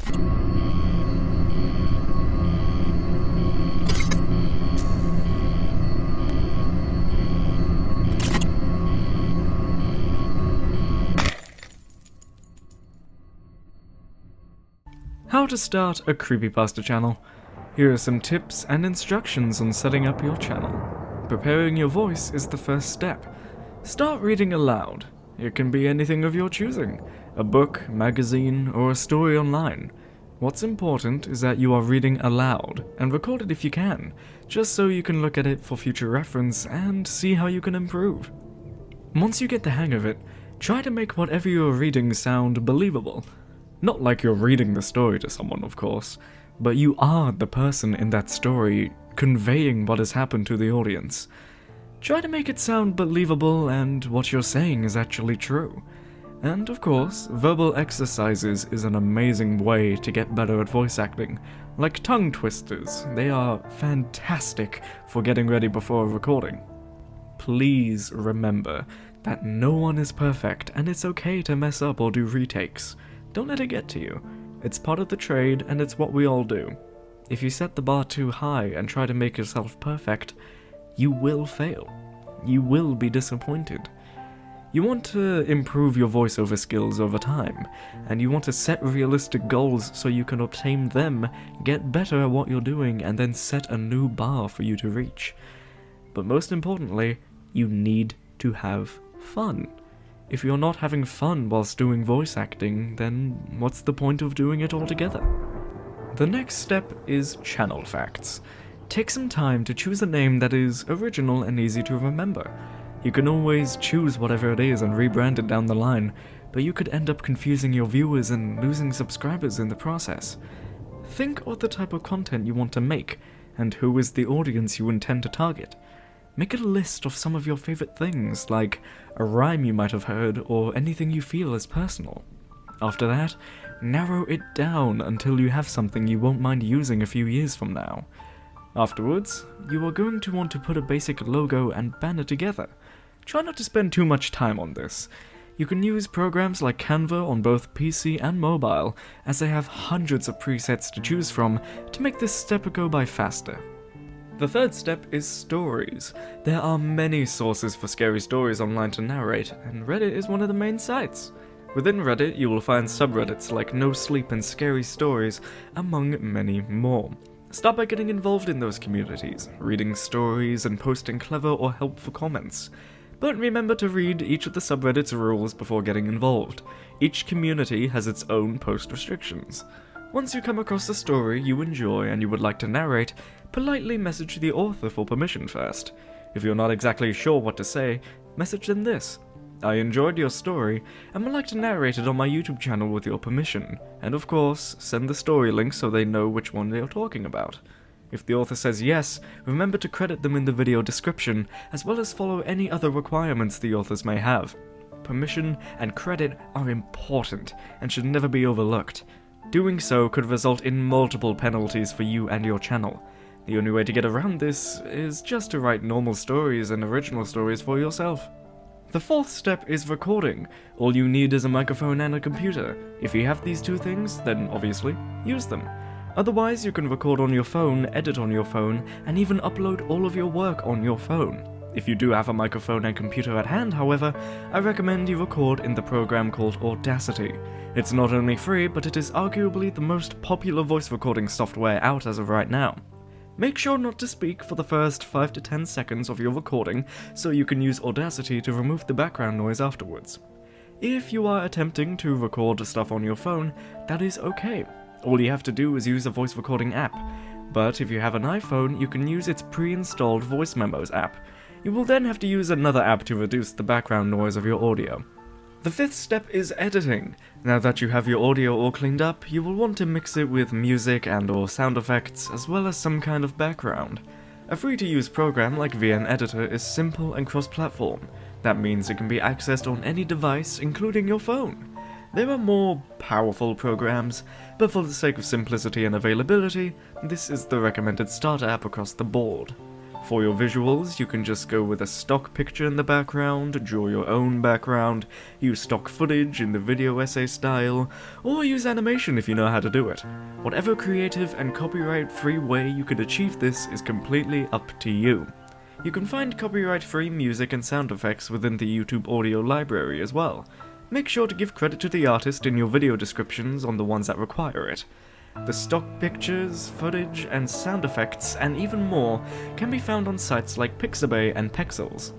How to start a creepypasta channel. Here are some tips and instructions on setting up your channel. Preparing your voice is the first step. Start reading aloud. It can be anything of your choosing, a book, magazine, or a story online. What's important is that you are reading aloud, and record it if you can, just so you can look at it for future reference and see how you can improve. Once you get the hang of it, try to make whatever you're reading sound believable. Not like you're reading the story to someone, of course, but you are the person in that story conveying what has happened to the audience. Try to make it sound believable and what you're saying is actually true. And of course, verbal exercises is an amazing way to get better at voice acting. Like tongue twisters, they are fantastic for getting ready before a recording. Please remember that no one is perfect and it's okay to mess up or do retakes. Don't let it get to you. It's part of the trade and it's what we all do. If you set the bar too high and try to make yourself perfect, you will fail. You will be disappointed. You want to improve your voiceover skills over time, and you want to set realistic goals so you can obtain them, get better at what you're doing, and then set a new bar for you to reach. But most importantly, you need to have fun. If you're not having fun whilst doing voice acting, then what's the point of doing it altogether? The next step is channel facts. Take some time to choose a name that is original and easy to remember. You can always choose whatever it is and rebrand it down the line, but you could end up confusing your viewers and losing subscribers in the process. Think of the type of content you want to make, and who is the audience you intend to target. Make a list of some of your favorite things, like a rhyme you might have heard or anything you feel is personal. After that, narrow it down until you have something you won't mind using a few years from now. Afterwards, you are going to want to put a basic logo and banner together. Try not to spend too much time on this. You can use programs like Canva on both PC and mobile, as they have hundreds of presets to choose from to make this step go by faster. The third step is stories. There are many sources for scary stories online to narrate, and Reddit is one of the main sites. Within Reddit, you will find subreddits like No Sleep and Scary Stories, among many more. Start by getting involved in those communities, reading stories and posting clever or helpful comments. But remember to read each of the subreddit's rules before getting involved. Each community has its own post restrictions. Once you come across a story you enjoy and you would like to narrate, politely message the author for permission first. If you're not exactly sure what to say, message them this: I enjoyed your story and would like to narrate it on my YouTube channel with your permission, and of course, send the story link so they know which one they are talking about. If the author says yes, remember to credit them in the video description, as well as follow any other requirements the authors may have. Permission and credit are important and should never be overlooked. Doing so could result in multiple penalties for you and your channel. The only way to get around this is just to write normal stories and original stories for yourself. The fourth step is recording. All you need is a microphone and a computer. If you have these two things, then obviously, use them. Otherwise, you can record on your phone, edit on your phone, and even upload all of your work on your phone. If you do have a microphone and computer at hand, however, I recommend you record in the program called Audacity. It's not only free, but it is arguably the most popular voice recording software out as of right now. Make sure not to speak for the first 5 to 10 seconds of your recording, so you can use Audacity to remove the background noise afterwards. If you are attempting to record stuff on your phone, that is okay. All you have to do is use a voice recording app. But if you have an iPhone, you can use its pre-installed Voice Memos app. You will then have to use another app to reduce the background noise of your audio. The fifth step is editing. Now that you have your audio all cleaned up, you will want to mix it with music and/or sound effects, as well as some kind of background. A free-to-use program like VN Editor is simple and cross-platform. That means it can be accessed on any device, including your phone. There are more powerful programs, but for the sake of simplicity and availability, this is the recommended starter app across the board. For your visuals, you can just go with a stock picture in the background, draw your own background, use stock footage in the video essay style, or use animation if you know how to do it. Whatever creative and copyright-free way you could achieve this is completely up to you. You can find copyright-free music and sound effects within the YouTube audio library as well. Make sure to give credit to the artist in your video descriptions on the ones that require it. The stock pictures, footage, and sound effects, and even more, can be found on sites like Pixabay and Pexels.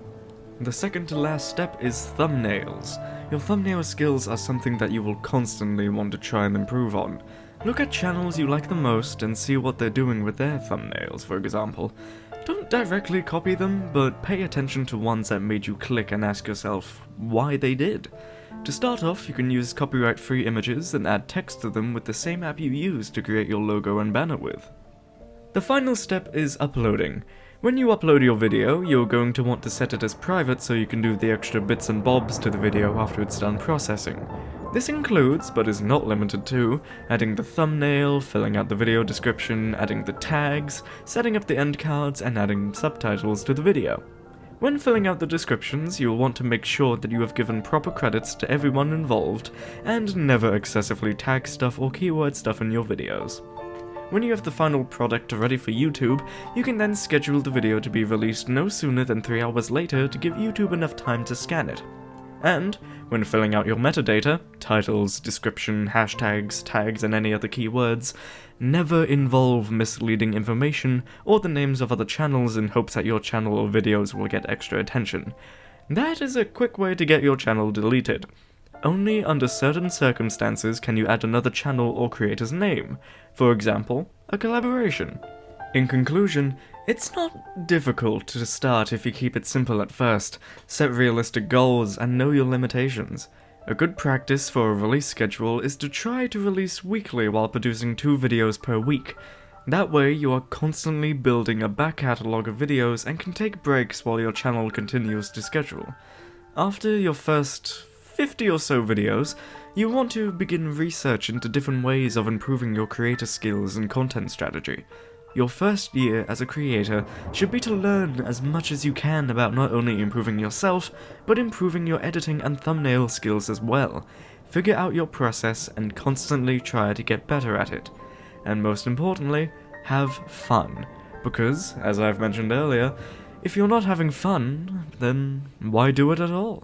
The second to last step is thumbnails. Your thumbnail skills are something that you will constantly want to try and improve on. Look at channels you like the most and see what they're doing with their thumbnails, for example. Don't directly copy them, but pay attention to ones that made you click and ask yourself why they did. To start off, you can use copyright-free images and add text to them with the same app you use to create your logo and banner with. The final step is uploading. When you upload your video, you're going to want to set it as private so you can do the extra bits and bobs to the video after it's done processing. This includes, but is not limited to, adding the thumbnail, filling out the video description, adding the tags, setting up the end cards, and adding subtitles to the video. When filling out the descriptions, you'll want to make sure that you have given proper credits to everyone involved, and never excessively tag stuff or keyword stuff in your videos. When you have the final product ready for YouTube, you can then schedule the video to be released no sooner than 3 hours later to give YouTube enough time to scan it. And, when filling out your metadata, titles, description, hashtags, tags, and any other keywords, never involve misleading information or the names of other channels in hopes that your channel or videos will get extra attention. That is a quick way to get your channel deleted. Only under certain circumstances can you add another channel or creator's name, for example, a collaboration. In conclusion, it's not difficult to start if you keep it simple at first, set realistic goals, and know your limitations. A good practice for a release schedule is to try to release weekly while producing 2 videos per week. That way you are constantly building a back catalogue of videos and can take breaks while your channel continues to schedule. After your first 50 or so videos, you want to begin research into different ways of improving your creator skills and content strategy. Your first year as a creator should be to learn as much as you can about not only improving yourself, but improving your editing and thumbnail skills as well. Figure out your process and constantly try to get better at it. And most importantly, have fun. Because, as I've mentioned earlier, if you're not having fun, then why do it at all?